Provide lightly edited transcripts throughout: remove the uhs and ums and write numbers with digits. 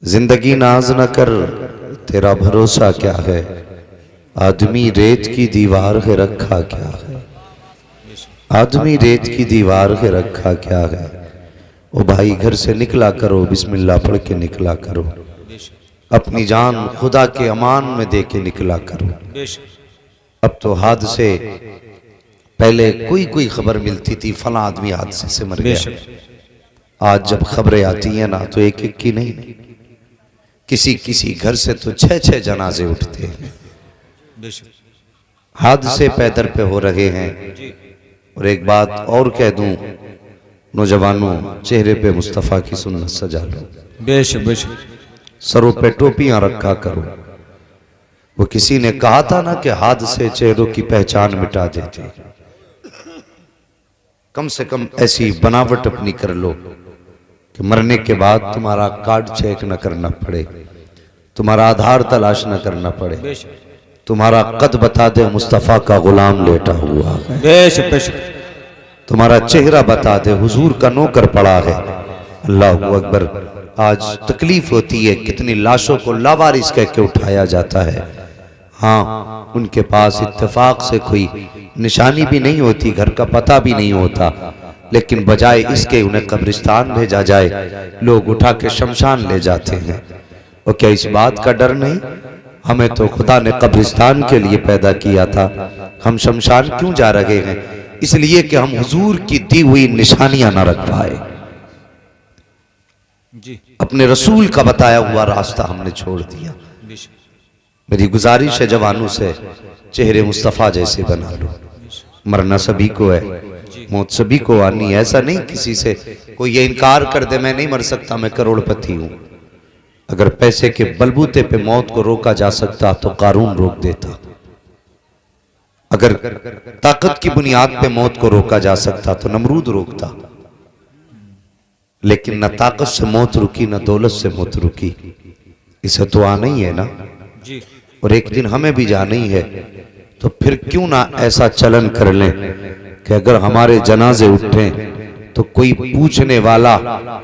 जिंदगी नाज न कर, तेरा भरोसा क्या है। आदमी रेत की दीवार है, रखा क्या है। आदमी रेत की दीवार है, रखा क्या है। ओ भाई घर से निकला करो, बिस्मिल्लाह पढ़ के निकला करो। अपनी जान खुदा के अमान में दे के निकला करो। अब तो हादसे पहले कोई खबर मिलती थी, फला आदमी हादसे से मर गया। आज जब खबरें आती हैं ना, तो एक एक की नहीं, किसी घर से तो 6-6 जनाजे उठते हैं। हादसे पैदर पे हो रहे हैं। और एक बात और कह दूं, नौजवानों, चेहरे पे मुस्तफ़ा की सुन्नत सजा लो। बेशक सरों पे टोपियां रखा करो। वो किसी ने कहा था ना कि हादसे चेहरों की पहचान मिटा देते। कम से कम ऐसी बनावट अपनी कर लो कि मरने के बाद तुम्हारा कार्ड चेक न करना पड़े, तुम्हारा आधार तलाश न करना पड़े, तुम्हारा कद बता दे मुस्तफ़ा का गुलाम लेटा हुआ है, तुम्हारा चेहरा बता दे हुजूर का नौकर पड़ा है। अल्लाहू अकबर। आज तकलीफ होती है, कितनी लाशों को लावारिस कह के उठाया जाता है। हाँ, उनके पास इत्तेफाक से कोई निशानी भी नहीं होती, घर का पता भी नहीं होता, लेकिन बजाय इसके उन्हें कब्रिस्तान भेजा जाए, लोग उठा के शमशान ले जाते हैं। और क्या इस बात का डर नहीं, हमें तो खुदा ने कब्रिस्तान के लिए पैदा किया था, हम शमशान क्यों जा रहे हैं? इसलिए कि हम हुजूर की दी हुई निशानियां ना रख पाए, अपने रसूल का बताया हुआ रास्ता हमने छोड़ दिया। मेरी गुजारिश है जवानों से, चेहरे मुस्तफ़ा जैसे बना लो। मरना सभी को है, मौत सभी को आनी है। ऐसा नहीं किसी से कोई ये इनकार कर दे मैं नहीं मर सकता, मैं करोड़पति हूं। अगर पैसे के बलबूते पे मौत को रोका जा सकता तो कारून रोक देता। अगर ताकत की बुनियाद पे मौत को रोका जा सकता तो नमरूद रोकता। लेकिन न ताकत से मौत रुकी, न दौलत से मौत रुकी। इसे तो आना ही है ना, और एक दिन हमें भी जाना ही है। तो फिर क्यों ना ऐसा चलन कर लें कि अगर हमारे जनाजे उठे तो कोई पूछने वाला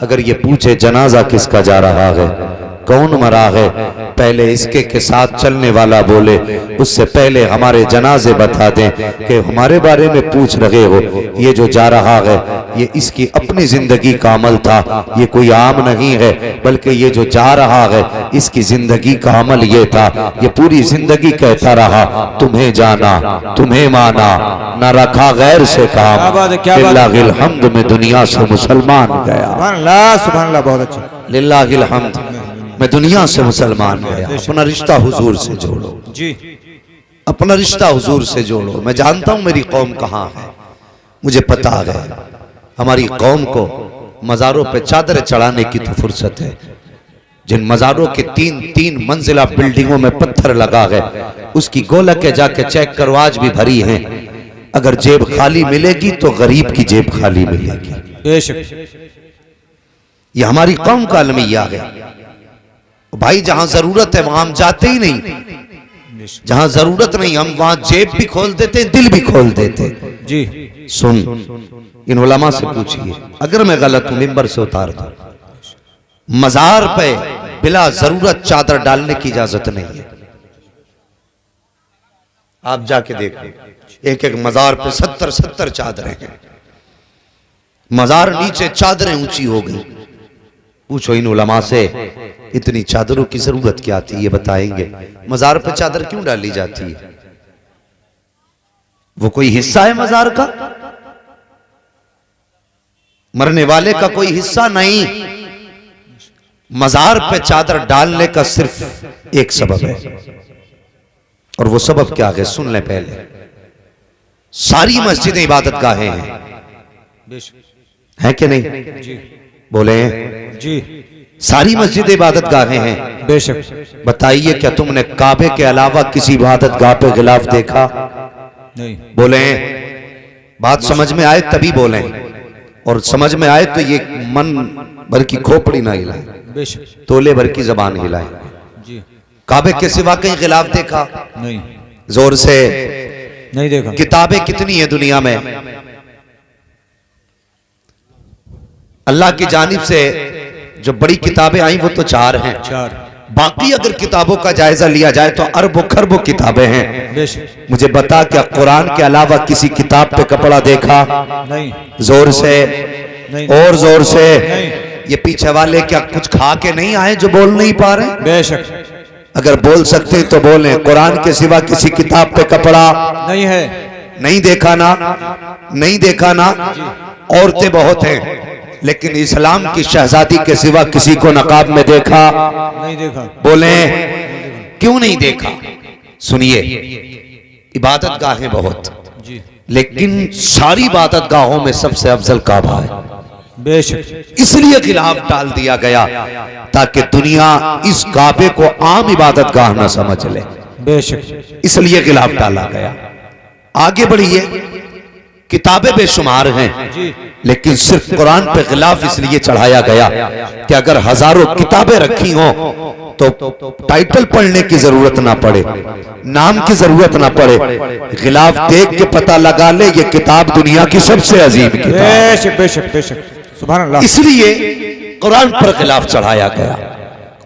अगर ये पूछे जनाजा किसका जा रहा है, कौन मरा है, पहले इसके के साथ चलने वाला बोले उससे पहले हमारे जनाजे बता दें कि हमारे बारे में पूछ रहे हो, ये जो जा रहा है ये इसकी अपनी जिंदगी का अमल था, ये कोई आम नहीं है, बल्कि ये जो जा रहा है इसकी जिंदगी का अमल ये था। ये पूरी जिंदगी कहता रहा तुम्हें जाना तुम्हें माना, न रखा गैर से काम, लिल्लाहिल हम्द में दुनिया से मुसलमान गया। सुभान अल्लाह, बहुत अच्छा। लिल्लाहिल हम्द, मैं दुनिया से मुसलमान गया। अपना रिश्ता हुजूर से जोड़ो जी, अपना रिश्ता हुजूर से जोड़ो। मैं जानता हूं मेरी कौम कहां है, मुझे पता है। हमारी कौम को मज़ारों पे चादर चढ़ाने की तो फुर्सत है। जिन मज़ारों के 3-3 मंजिला बिल्डिंगों में पत्थर लगा है, उसकी गोलकें जाके चेक करो, आज भी भरी हैं। अगर जेब खाली मिलेगी तो गरीब की जेब खाली मिलेगी। ये हमारी कौम का अलमिया है भाई। जहां जरूरत है वहां हम जाते ही नहीं, जहां जरूरत नहीं हम वहां जेब भी खोल देते, दिल भी खोल देते जी। सुन, इन उलमा से पूछिए, अगर मैं गलत हूं मिंबर से उतार दो। मजार पे बिला जरूरत चादर डालने की इजाजत नहीं है। आप जाके देखो, एक एक मजार पे 70-70 चादरें हैं। मजार नीचे चादरें ऊंची हो गई। पूछो इन उलमा से इतनी चादरों की जरूरत क्या थी, ये बताएंगे। मजार पे चादर क्यों डाली जाती है? वो कोई हिस्सा है मजार का? मरने वाले का कोई हिस्सा नहीं। मजार पे चादर डालने का सिर्फ एक सबब है, और वो सबब क्या है सुन ले पहले। सारी मस्जिदें इबादत गाहें हैं कि नहीं? बोले जी, सारी मस्जिद इबादत गाहें हैं। बेशक। बताइए क्या तुमने काबे के अलावा किसी इबादत गाह पे गिलाफ देखा? नहीं। बोले बात समझ में आए तभी बोले, और समझ में आए तो ये मन भर की खोपड़ी ना हिलाए, तोले भर की जबान हिलाए। काबे के सिवा कहीं गिलाफ देखा? नहीं। जोर से नहीं देखा। किताबें कितनी है दुनिया में? अल्लाह की जानिब से जो बड़ी किताबें आई वो तो 4 हैं, 4 बाकी अगर किताबों का जायजा लिया जाए तो अरबों खरबों किताबें हैं। बेशक मुझे बता, क्या कुरान के अलावा किसी किताब पे कपड़ा देखा? नहीं जोर से नहीं और जोर से। नहीं। ये पीछे वाले क्या कुछ खा के नहीं आए जो बोल नहीं पा रहे? बेशक अगर बोल सकते तो बोलें। कुरान के सिवा किसी किताब पे कपड़ा नहीं है। नहीं देखा ना? नहीं देखा ना? औरतें बहुत हैं, लेकिन इस्लाम की शहजादी के सिवा किसी को नकाब में देखा? नहीं देखा। बोले क्यों नहीं देखा? सुनिए, इबादत गाहें बहुत, जी लेकिन सारी इबादत गाहों में सबसे अफजल काबा है। बेशक इसलिए खिलाफ डाल दिया गया ताकि दुनिया इस काबे को आम इबादत गाह न समझ ले। बेशक इसलिए खिलाफ डाला गया। आगे बढ़िए, किताबें बेशुमार हैं, लेकिन सिर्फ कुरान पे खिलाफ इसलिए चढ़ाया गया कि अगर हजारों किताबें रखी हों तो टाइटल पढ़ने की जरूरत ना पड़े, नाम की जरूरत ना पड़े, खिलाफ देख के पता लगा ले ये किताब दुनिया की सबसे अजीम किताब। बेशक बेशक बेशक सुभान अल्लाह। इसलिए कुरान पर खिलाफ चढ़ाया गया,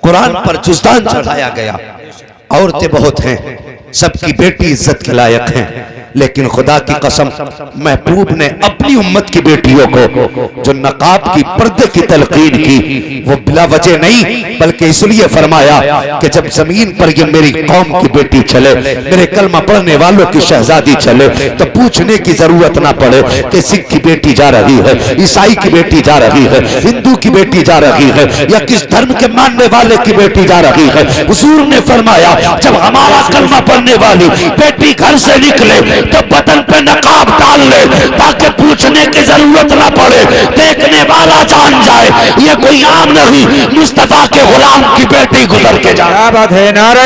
कुरान पर जुज़दान चढ़ाया गया। औरतें बहुत हैं, सबकी बेटी इज्जत के लायक हैं, लेकिन खुदा की कसम महबूब ने अपनी उम्मत की बेटियों को जो नकाब की पर्दे की तलकीन की वो बिला वजह नहीं, बल्कि इसलिए फरमाया कि जब जमीन पर ये मेरी कौम की बेटी चले, मेरे कलमा पढ़ने वालों की शहजादी चले, तो पूछने की जरूरत ना पड़े कि सिख की बेटी जा रही है, ईसाई की बेटी जा रही है, हिंदू की बेटी जा रही है, या किस धर्म के मानने वाले की बेटी जा रही है। हुजूर ने फरमाया जब हमारा कलमा पढ़ने वाली बेटी घर से निकले तो बदन पे नकाब डाल ले, ताकि पूछने की जरूरत ना पड़े, देखने वाला जान जाए ये कोई आम नहीं, मुस्तफा के गुलाम की बेटी गुजर के जाए। क्या बात है, नारे